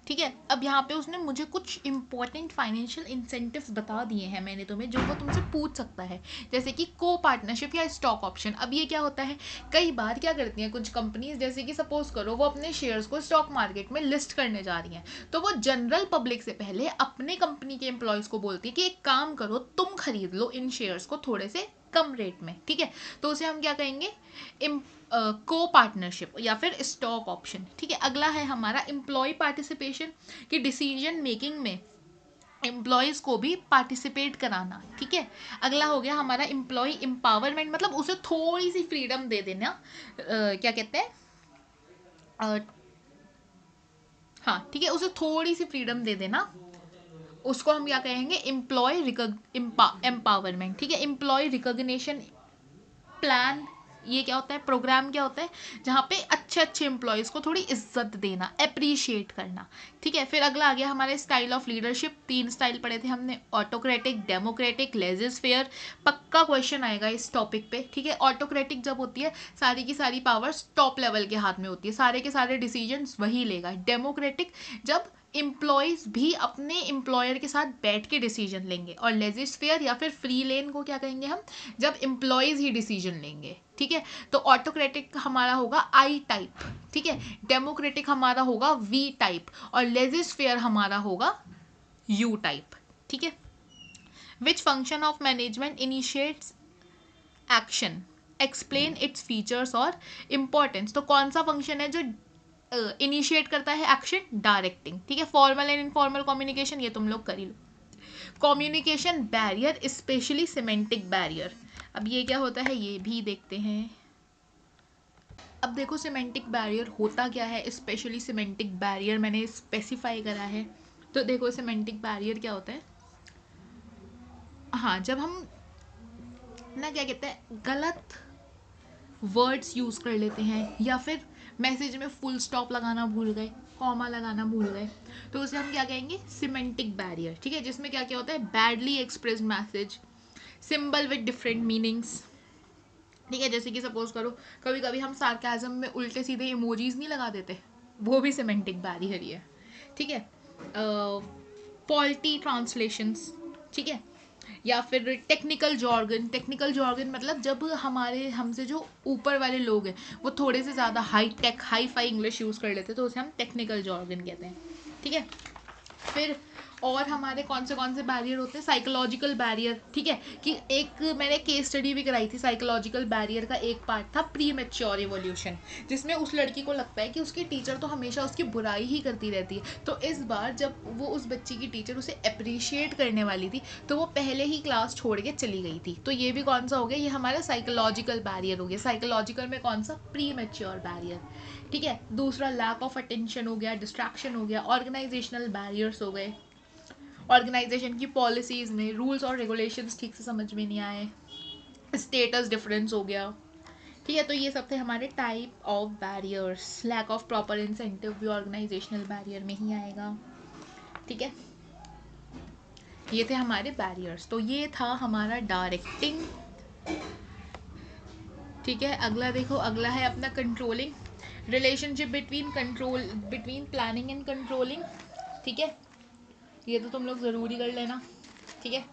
ठीक है, अब यहाँ पे उसने मुझे कुछ इंपॉर्टेंट फाइनेंशियल इंसेंटिव्स बता दिए हैं मैंने तुम्हें, जो वो तुमसे पूछ सकता है, जैसे कि को पार्टनरशिप या स्टॉक ऑप्शन। अब ये क्या होता है, कई बार क्या करती हैं कुछ कंपनीज, जैसे कि सपोज करो वो अपने शेयर्स को स्टॉक मार्केट में लिस्ट करने जा रही हैं, तो वो जनरल पब्लिक से पहले अपने कंपनी के एम्प्लॉयज़ को बोलती है कि एक काम करो, तुम खरीद लो इन शेयर्स को थोड़े से कम रेट में। ठीक है, तो उसे हम क्या कहेंगे? को पार्टनरशिप या फिर स्टॉक ऑप्शन। ठीक है, अगला है हमारा एम्प्लॉय पार्टिसिपेशन, कि डिसीजन मेकिंग में एम्प्लॉयज़ को भी पार्टिसिपेट कराना। ठीक है, अगला हो गया हमारा एम्प्लॉय एम्पावरमेंट, मतलब उसे थोड़ी सी फ्रीडम दे देना। क्या कहते हैं? हाँ ठीक है, उसे थोड़ी सी फ्रीडम दे देना, उसको हम क्या कहेंगे? Employ empowerment. ठीक है, एम्प्लॉय रिकॉग्निशन प्लान, ये क्या होता है? प्रोग्राम क्या होता है? जहाँ पे अच्छे अच्छे एम्प्लॉयज़ को थोड़ी इज्जत देना, अप्रिशिएट करना। ठीक है, फिर अगला आ गया हमारे स्टाइल ऑफ लीडरशिप। 3 स्टाइल पढ़े थे हमने, ऑटोक्रेटिक, डेमोक्रेटिक, लेजिस फेयर। पक्का क्वेश्चन आएगा इस टॉपिक पे। ठीक है, ऑटोक्रेटिक जब होती है सारी की सारी पावर्स टॉप लेवल के हाथ में होती है, सारे के सारे डिसीजंस वही लेगा। डेमोक्रेटिक जब एम्प्लॉयज़ भी अपने एम्प्लॉयर के साथ बैठ के डिसीजन लेंगे। और लेजिस फेयर या फिर फ्री लेन को क्या कहेंगे हम? जब एम्प्लॉयज़ ही डिसीजन लेंगे। ठीक है, तो ऑटोक्रेटिक हमारा होगा आई टाइप। ठीक है, डेमोक्रेटिक हमारा होगा वी टाइप, और लेजिस फेयर हमारा होगा यू टाइप। ठीक है, which function of management initiates action, explain its features और इम्पोर्टेंस। तो कौन सा फंक्शन है जो इनिशिएट करता है एक्शन? डायरेक्टिंग। ठीक है, फॉर्मल एंड इनफॉर्मल कम्युनिकेशन ये तुम लोग कर ही लो। Communication barrier, specially semantic barrier. अब ये क्या होता है ये भी देखते हैं। अब देखो सिमेंटिक बैरियर होता क्या है, स्पेशली सिमेंटिक बैरियर मैंने स्पेसिफाई करा है। तो देखो सिमेंटिक बैरियर क्या होता है, हाँ, जब हम ना क्या कहते हैं गलत वर्ड्स यूज़ कर लेते हैं, या फिर मैसेज में फुल स्टॉप लगाना भूल गए, कॉमा लगाना भूल गए, तो उसे हम क्या कहेंगे? Semantic barrier. ठीक है, जिसमें क्या क्या होता है? Badly expressed message, symbol with different meanings. ठीक है, जैसे कि सपोज करो कभी कभी हम सार्केज्म में उल्टे सीधे इमोजीज नहीं लगा देते, वो भी सिमेंटिक बैरियर ही है। ठीक है, फॉल्टी ट्रांसलेशंस। ठीक है, या फिर टेक्निकल जॉर्गन। टेक्निकल जॉर्गन मतलब जब हमारे हमसे जो ऊपर वाले लोग हैं वो थोड़े से ज़्यादा high tech hi fi English use कर लेते हैं, तो उसे हम टेक्निकल जॉर्गन कहते हैं। ठीक है, फिर और हमारे कौन से बैरियर होते हैं? Psychological barrier. ठीक है, कि एक मैंने केस स्टडी भी कराई थी, साइकोलॉजिकल बैरियर का एक पार्ट था प्री मैच्योर इवोल्यूशन, जिसमें उस लड़की को लगता है कि उसकी टीचर तो हमेशा उसकी बुराई ही करती रहती है। तो इस बार जब वो उस बच्ची की टीचर उसे अप्रिशिएट करने वाली थी, तो वो पहले ही क्लास छोड़ के चली गई थी। तो ये भी कौन सा हो गया? ये हमारा साइकोलॉजिकल बैरियर हो गया। साइकोलॉजिकल में कौन सा? Pre mature barrier. ठीक है, दूसरा लैक ऑफ अटेंशन हो गया, डिस्ट्रैक्शन हो गया, ऑर्गेनाइजेशनल बैरियर्स हो गए, ऑर्गेनाइजेशन की पॉलिसीज़ में रूल्स और रेगुलेशंस ठीक से समझ में नहीं आए, स्टेटस डिफरेंस हो गया। ठीक है, तो ये सब थे हमारे type of barriers. Lack of proper incentive भी ऑर्गेनाइजेशनल बैरियर में ही आएगा। ठीक है, ये थे हमारे बैरियर्स। तो ये था हमारा डायरेक्टिंग। ठीक है, अगला देखो, अगला है अपना controlling, relationship between planning and controlling. ठीक है, ये तो तुम लोग ज़रूरी कर लेना, ठीक है।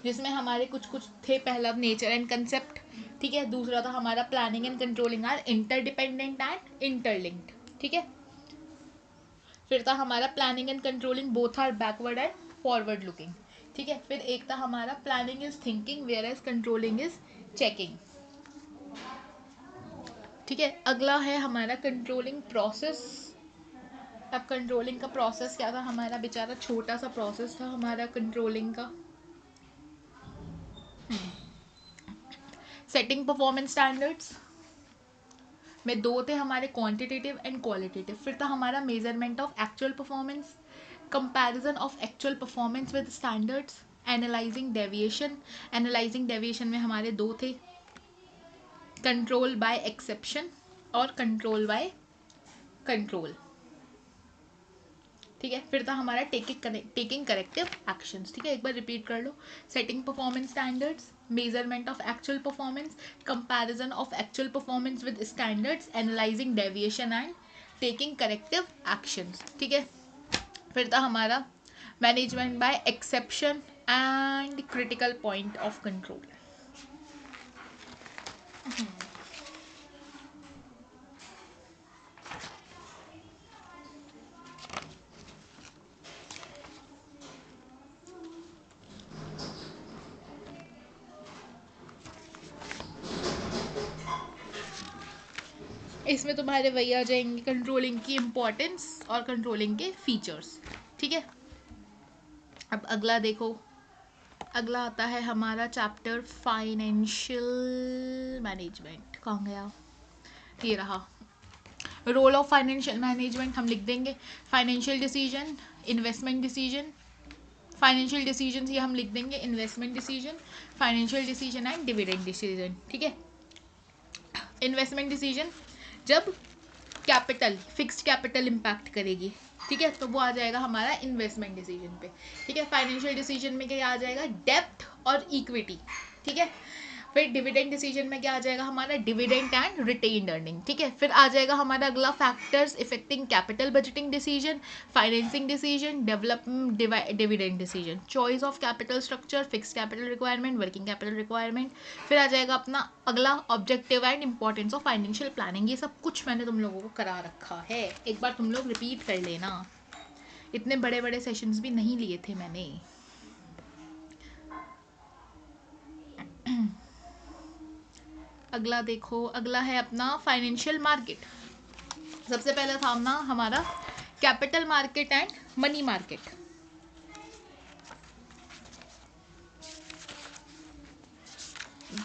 जिसमें हमारे कुछ कुछ थे, पहला नेचर एंड कंसेप्ट, ठीक है। दूसरा था हमारा planning and controlling are interdependent and interlinked, ठीक है। फिर था हमारा planning and controlling both are backward and forward looking, ठीक है। फिर एक था हमारा planning is thinking whereas controlling is checking, ठीक है। अगला है हमारा कंट्रोलिंग प्रोसेस। अब कंट्रोलिंग का प्रोसेस क्या था हमारा, बेचारा छोटा सा प्रोसेस था हमारा कंट्रोलिंग का। सेटिंग परफॉर्मेंस स्टैंडर्ड्स में दो थे हमारे, क्वांटिटेटिव एंड क्वालिटेटिव। फिर था हमारा measurement of actual performance, comparison of actual performance with standards, analysing deviation. Analysing deviation में हमारे दो थे, कंट्रोल बाय एक्सेप्शन और कंट्रोल बाय कंट्रोल, ठीक है। फिर था हमारा टेकिंग करेक्टिव एक्शंस, ठीक है। एक बार रिपीट कर लो, setting performance standards, measurement of actual performance, comparison of actual performance with standards, analysing deviation and taking corrective actions, ठीक है। फिर था हमारा management by exception and critical point of control. इसमें तुम्हारे वही आ जाएंगे कंट्रोलिंग की इम्पोर्टेंस और कंट्रोलिंग के फीचर्स, ठीक है। अब अगला देखो, अगला आता है हमारा चैप्टर फाइनेंशियल मैनेजमेंट। कहाँ गया, ये रहा। रोल ऑफ फाइनेंशियल मैनेजमेंट हम लिख देंगे, financial decision, investment decision. Financial decision ये हम लिख देंगे, investment decision, financial decision and dividend decision, ठीक है। इन्वेस्टमेंट डिसीजन जब कैपिटल, फिक्स्ड कैपिटल इम्पैक्ट करेगी, ठीक है, तो वो आ जाएगा हमारा इन्वेस्टमेंट डिसीजन पे, ठीक है। फाइनेंशियल डिसीजन में क्या आ जाएगा, डेप्थ और इक्विटी, ठीक है। फिर डिविडेंड डिसीजन में क्या आ जाएगा हमारा, डिविडेंड एंड रिटेन्ड अर्निंग, ठीक है। फिर आ जाएगा हमारा अगला factors affecting capital budgeting decision, financing decision, development dividend decision, choice of capital structure, fix capital requirement, working capital requirement. फिर आ जाएगा अपना अगला objective and importance of financial planning. ये सब कुछ मैंने तुम लोगों को करा रखा है, एक बार तुम लोग रिपीट कर लेना, इतने बड़े बड़े सेशंस भी नहीं लिए थे मैंने। अगला देखो, अगला है अपना फाइनेंशियल मार्केट। सबसे पहले था अपना हमारा capital market and money market.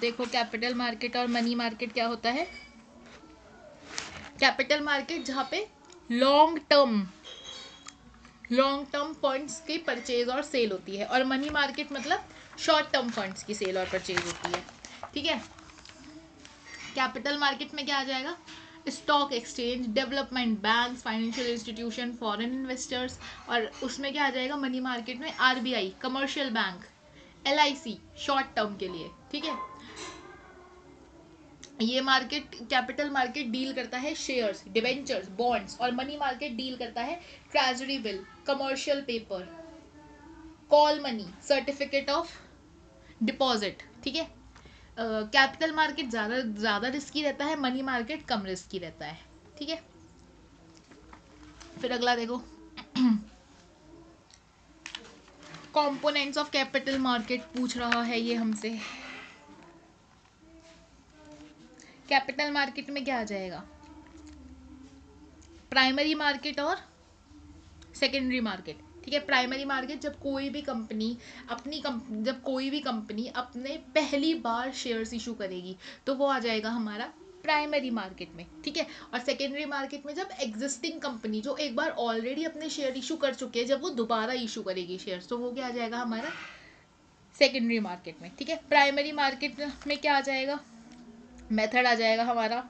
देखो कैपिटल मार्केट और मनी मार्केट क्या होता है। कैपिटल मार्केट जहाँ पे लॉन्ग टर्म फंड्स की परचेज और सेल होती है, और मनी मार्केट मतलब शॉर्ट टर्म फंड्स की सेल और परचेज होती है, ठीक है। कैपिटल मार्केट में क्या आ जाएगा, stock exchange, development bank, financial institution, foreign investors. और उसमें क्या आ जाएगा मनी मार्केट में, RBI, commercial bank, LIC short term के लिए, ठीक है। ये मार्केट, कैपिटल मार्केट डील करता है शेयर्स, डिवेंचर्स, बॉन्ड्स, और मनी मार्केट डील करता है treasury bill, commercial paper, call money, certificate of deposit, ठीक है। कैपिटल मार्केट ज़्यादा रिस्की रहता है, मनी मार्केट कम रिस्की रहता है, ठीक है। फिर अगला देखो, कंपोनेंट्स ऑफ कैपिटल मार्केट पूछ रहा है ये हमसे। कैपिटल मार्केट में क्या आ जाएगा, प्राइमरी मार्केट और सेकेंडरी मार्केट, ठीक है। प्राइमरी मार्केट जब कोई भी कंपनी अपने पहली बार शेयर्स इशू करेगी तो वो आ जाएगा हमारा प्राइमरी मार्केट में, ठीक है। और सेकेंडरी मार्केट में जब एग्जिस्टिंग कंपनी जो एक बार ऑलरेडी अपने शेयर इशू कर चुके हैं, जब वो दोबारा इशू करेगी शेयर्स, तो वो क्या आ जाएगा हमारा सेकेंडरी मार्केट में, ठीक है। प्राइमरी मार्केट में क्या आ जाएगा, मेथड आ जाएगा हमारा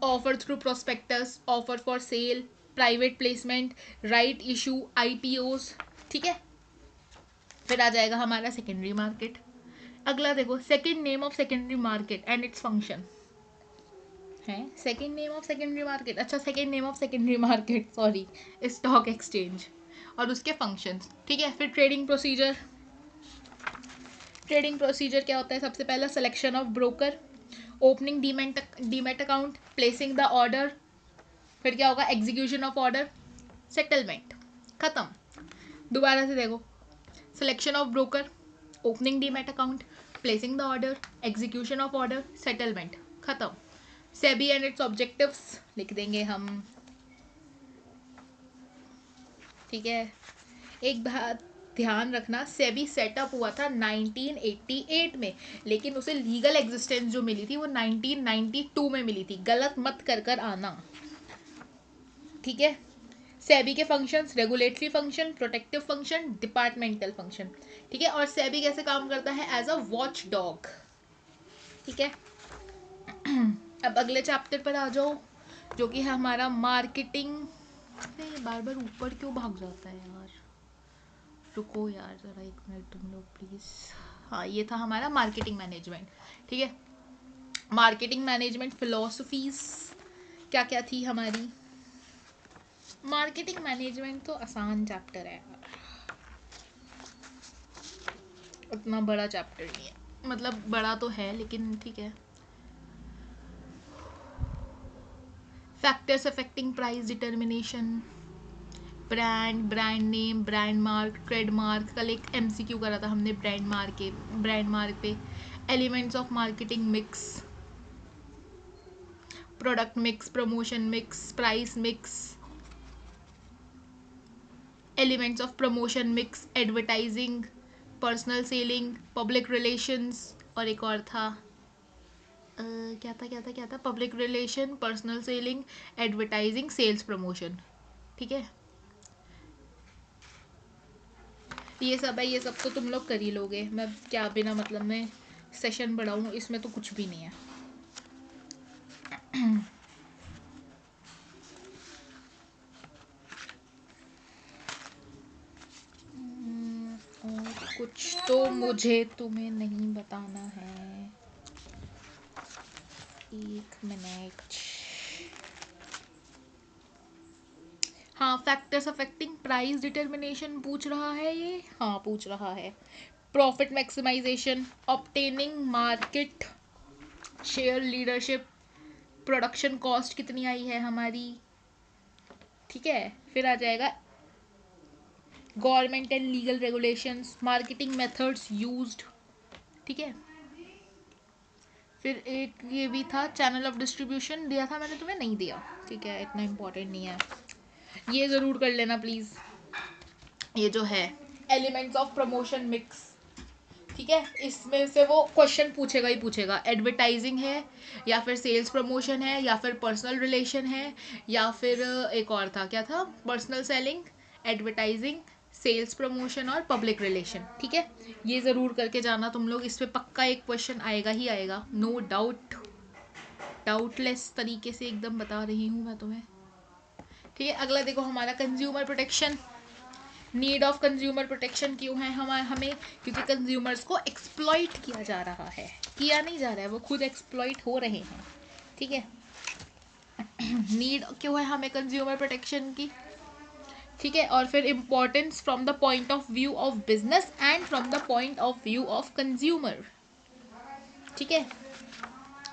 offer through prospectus, offer for sale, private placement, right issue, IPOs, ठीक है। फिर आ जाएगा हमारा सेकेंडरी मार्केट। अगला देखो, second name of secondary market and its function है। Second name of secondary market, अच्छा second name of secondary market, sorry, stock exchange, और उसके फंक्शंस, ठीक है। फिर ट्रेडिंग प्रोसीजर, ट्रेडिंग प्रोसीजर क्या होता है? सबसे पहला selection of broker, opening demat account, placing the order, फिर क्या होगा? एग्जीक्यूशन ऑफ ऑर्डर, सेटलमेंट, खत्म। दोबारा से देखो, selection of broker, opening demat account, placing the order, execution of order, settlement, खत्म। सेबी एंड इट्स ऑब्जेक्टिव्स लिख देंगे हम, ठीक है। एक बात ध्यान रखना, सेबी सेटअप हुआ था 1988 में, लेकिन उसे लीगल एग्जिस्टेंस जो मिली थी वो 1992 में मिली थी। गलत मत कर आना, ठीक है। सेबी के functions, regulatory function, protective function, departmental function, ठीक है। और सेबी कैसे काम करता है? एज अ वॉच डॉग, ठीक है। अब अगले चैप्टर पर आ जाओ, जो कि है हमारा मार्केटिंग। नहीं, बार बार ऊपर क्यों भाग जाता है यार? रुको यार ज़रा एक मिनट तुम लोग प्लीज़। हाँ, ये था हमारा मार्केटिंग मैनेजमेंट, ठीक है। मार्केटिंग मैनेजमेंट फिलोसफीज क्या क्या थी हमारी? मार्केटिंग मैनेजमेंट तो आसान चैप्टर है यार, उतना बड़ा चैप्टर नहीं है, मतलब बड़ा तो है लेकिन ठीक है। Factors affecting price determination, brand name, brand mark, trademark, कल एक MCQ करा था हमने ब्रांड मार्क पे। Elements of marketing mix, product mix, promotion mix, price mix, elements of promotion mix, advertising, personal selling, public relations, और एक और था क्या था? Public relation, personal selling, advertising, sales promotion, ठीक है। ये सब है, ये सब तो तुम लोग कर ही लोगे, मैं क्या बिना मतलब में सेशन बढ़ाऊँ, इसमें तो कुछ भी नहीं है। और कुछ तो मुझे तुम्हें नहीं बताना है, एक मिनट। हाँ, फैक्टर्स अफेक्टिंग प्राइस डिटर्मिनेशन पूछ रहा है ये, हाँ पूछ रहा है। Profit maximisation, obtaining market share leadership, production cost कितनी आई है हमारी, ठीक है। फिर आ जाएगा government and legal regulations, marketing methods used, ठीक है। फिर एक ये भी था, चैनल ऑफ डिस्ट्रीब्यूशन दिया था मैंने तुम्हें, नहीं दिया, ठीक है, इतना इम्पोर्टेंट नहीं है, ये ज़रूर कर लेना प्लीज़। ये जो है एलिमेंट्स ऑफ प्रमोशन मिक्स, ठीक है, इसमें से वो क्वेश्चन पूछेगा ही पूछेगा। एडवर्टाइजिंग है या फिर सेल्स प्रमोशन है या फिर पर्सनल रिलेशन है या फिर एक और था, क्या था? Personal selling, advertising, sales promotion और पब्लिक रिलेशन, ठीक है। ये ज़रूर करके जाना तुम लोग, इस पर पक्का एक क्वेश्चन आएगा ही आएगा, नो डाउट, डाउटलेस तरीके से एकदम बता रही हूँ मैं तुम्हें, ठीक है। अगला देखो हमारा consumer protection. Need of consumer protection क्यों है हमें? क्योंकि कंज्यूमर्स को एक्सप्लॉइट किया जा रहा है, किया नहीं जा रहा है, वो खुद एक्सप्लॉइट हो रहे हैं, ठीक है। नीड क्यों है हमें कंज्यूमर प्रोटेक्शन की, ठीक है। और फिर importance from the point of view of business and from the point of view of consumer, ठीक है।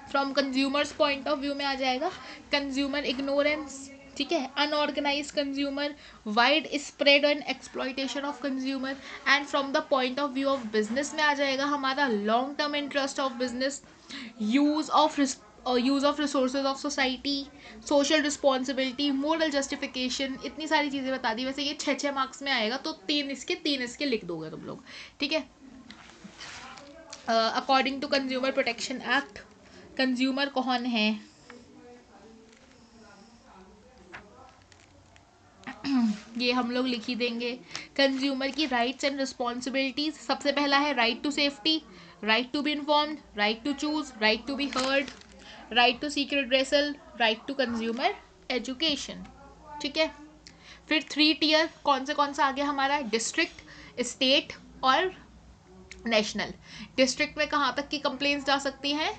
From consumers point of view में आ जाएगा कंज्यूमर इग्नोरेंस, ठीक है, unorganised consumer, wide spread and exploitation of consumer, and from the point of view of business में आ जाएगा हमारा long term interest of business, use of resources of society, social responsibility, moral justification, इतनी सारी चीज़ें बता दी। वैसे ये 6 मार्क्स में आएगा, तो तीन इसके लिख दोगे तुम लोग, ठीक है। According to consumer protection act, consumer कौन है? ये हम लोग लिख ही देंगे। कंज्यूमर की राइट्स एंड रिस्पॉन्सिबिलिटीज, सबसे पहला है right to safety, right to be informed, right to choose, right to be heard, right to seek redressal, right to consumer education, ठीक है। फिर 3 टियर कौन सा आ गया हमारा? डिस्ट्रिक्ट, स्टेट और नेशनल। डिस्ट्रिक्ट में कहाँ तक की कंप्लेंट्स जा सकती हैं?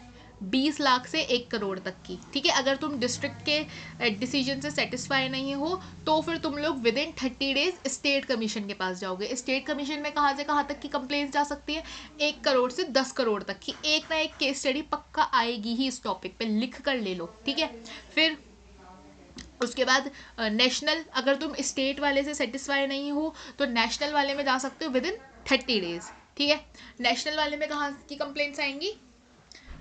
20 लाख से 1 करोड़ तक की, ठीक है। अगर तुम डिस्ट्रिक्ट के डिसीजन से सेटिस्फाई नहीं हो तो फिर तुम लोग with in 30 days state commission के पास जाओगे। स्टेट कमीशन में कहाँ से कहाँ तक की कंप्लेंट जा सकती है? 1 करोड़ से 10 करोड़ तक की। एक ना एक केस स्टडी पक्का आएगी ही इस टॉपिक पे, लिख कर ले लो, ठीक है। फिर उसके बाद नेशनल, अगर तुम स्टेट वाले से सेटिस्फाई नहीं हो तो नेशनल वाले में जा सकते हो विद इन 30 डेज, ठीक है। नेशनल वाले में कहाँ की कंप्लेंट्स आएंगी?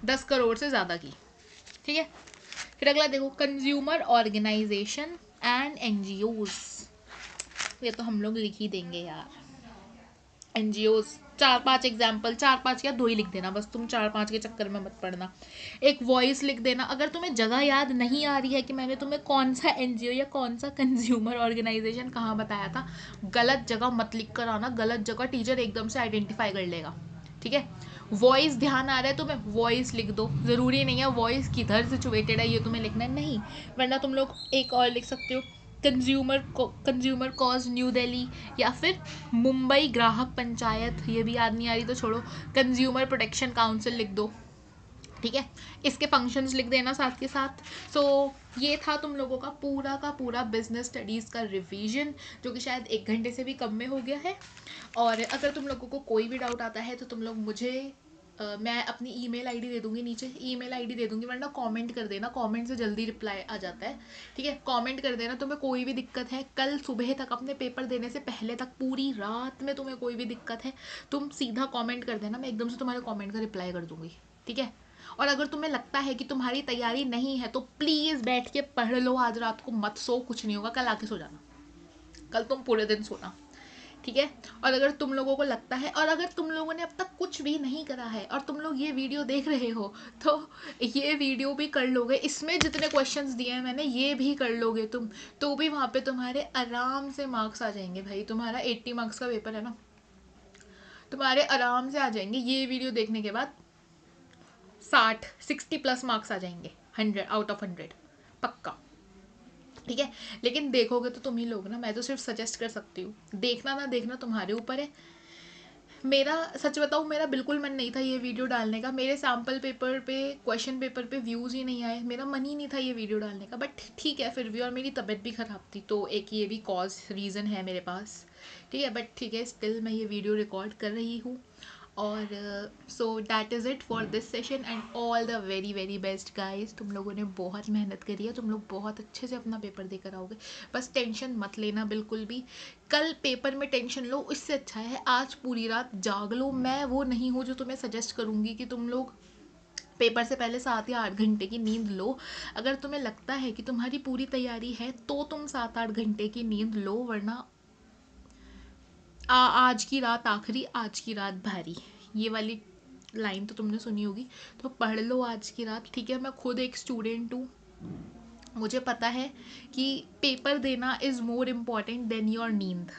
10 करोड़ से ज़्यादा की, ठीक है। फिर अगला देखो, कंज्यूमर ऑर्गेनाइजेशन एंड एनजीओज। ये तो हम लोग लिख ही देंगे यार, एनजीओज। 4-5 एग्जाम्पल, 4-5 क्या 2 ही लिख देना बस, तुम 4-5 के चक्कर में मत पड़ना। एक वॉइस लिख देना। अगर तुम्हें जगह याद नहीं आ रही है कि मैंने तुम्हें कौन सा एनजीओ या कौन सा कंज्यूमर ऑर्गेनाइजेशन कहाँ बताया था, गलत जगह मत लिख कर आना। गलत जगह टीचर एकदम से आइडेंटिफाई कर लेगा, ठीक है। वॉइस ध्यान आ रहा है तुम्हें, वॉइस लिख दो। ज़रूरी नहीं है वॉइस किधर सिचुएटेड है ये तुम्हें लिखना है, नहीं। वरना तुम लोग एक और लिख सकते हो, कंज्यूमर कॉज न्यू दिल्ली, या फिर मुंबई ग्राहक पंचायत। ये भी याद नहीं आ रही तो छोड़ो, कंज्यूमर प्रोटेक्शन काउंसिल लिख दो, ठीक है। इसके फंक्शंस लिख देना साथ के साथ। सो ये था तुम लोगों का पूरा बिजनेस स्टडीज़ का रिवीजन, जो कि शायद 1 घंटे से भी कम में हो गया है। और अगर तुम लोगों को कोई भी डाउट आता है तो तुम लोग मुझे मैं अपनी ईमेल आईडी दे दूंगी, नीचे ईमेल आईडी दे दूंगी, वरना कमेंट कर देना, कमेंट से जल्दी रिप्लाई आ जाता है, ठीक है। कमेंट कर देना तुम्हें कोई भी दिक्कत है। कल सुबह तक, अपने पेपर देने से पहले तक, पूरी रात में तुम्हें कोई भी दिक्कत है, तुम सीधा कमेंट कर देना, मैं एकदम से तुम्हारे कमेंट का रिप्लाई कर दूंगी, ठीक है। और अगर तुम्हें लगता है कि तुम्हारी तैयारी नहीं है तो प्लीज़ बैठ के पढ़ लो, आज रात को मत सो, कुछ नहीं होगा, कल आके सो जाना, कल तुम पूरे दिन सोना, ठीक है। और अगर तुम लोगों को लगता है, और अगर तुम लोगों ने अब तक कुछ भी नहीं करा है और तुम लोग ये वीडियो देख रहे हो, तो ये वीडियो भी कर लोगे, इसमें जितने क्वेश्चंस दिए हैं मैंने ये भी कर लोगे तुम, तो भी वहाँ पे तुम्हारे आराम से मार्क्स आ जाएंगे भाई। तुम्हारा 80 मार्क्स का पेपर है ना, तुम्हारे आराम से आ जाएंगे ये वीडियो देखने के बाद। 60 प्लस मार्क्स आ जाएंगे, 100 आउट ऑफ 100 पक्का, ठीक है। लेकिन देखोगे तो तुम ही लोग ना, मैं तो सिर्फ सजेस्ट कर सकती हूँ, देखना ना देखना तुम्हारे ऊपर है। मेरा सच बताऊँ, मेरा बिल्कुल मन नहीं था ये वीडियो डालने का। मेरे सैम्पल पेपर पे, क्वेश्चन पेपर पे व्यूज़ ही नहीं आए, मेरा मन ही नहीं था ये वीडियो डालने का। बट ठीक है फिर भी, और मेरी तबीयत भी ख़राब थी, तो एक ये भी कॉज रीज़न है मेरे पास, ठीक है। बट ठीक है, स्टिल मैं ये वीडियो रिकॉर्ड कर रही हूँ। और सो that is it for this session, and all the very very best guys. तुम लोगों ने बहुत मेहनत करी है, तुम लोग बहुत अच्छे से अपना पेपर देकर आओगे। बस टेंशन मत लेना बिल्कुल भी। कल पेपर में टेंशन लो, इससे अच्छा है आज पूरी रात जाग लो। मैं वो नहीं हूँ जो तुम्हें सजेस्ट करूँगी कि तुम लोग पेपर से पहले 7 या 8 घंटे की नींद लो। अगर तुम्हें लगता है कि तुम्हारी पूरी तैयारी है तो तुम 7-8 घंटे की नींद लो, वरना आज की रात आखिरी, आज की रात भारी, ये वाली लाइन तो तुमने सुनी होगी। तो पढ़ लो आज की रात, ठीक है। मैं खुद एक स्टूडेंट हूँ, मुझे पता है कि पेपर देना is more important than your नींद,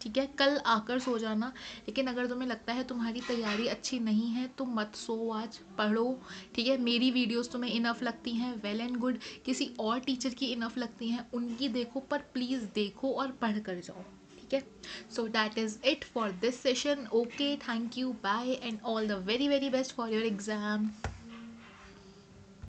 ठीक है। कल आकर सो जाना, लेकिन अगर तुम्हें लगता है तुम्हारी तैयारी अच्छी नहीं है तो मत सो, आज पढ़ो, ठीक है। मेरी वीडियोस तुम्हें इनफ लगती हैं, वेल एंड गुड। किसी और टीचर की इनफ लगती हैं, उनकी देखो, पर प्लीज़ देखो और पढ़ कर जाओ, ठीक है। So that is it for this session. Okay, thank you, bye, and all the very very best for your exam.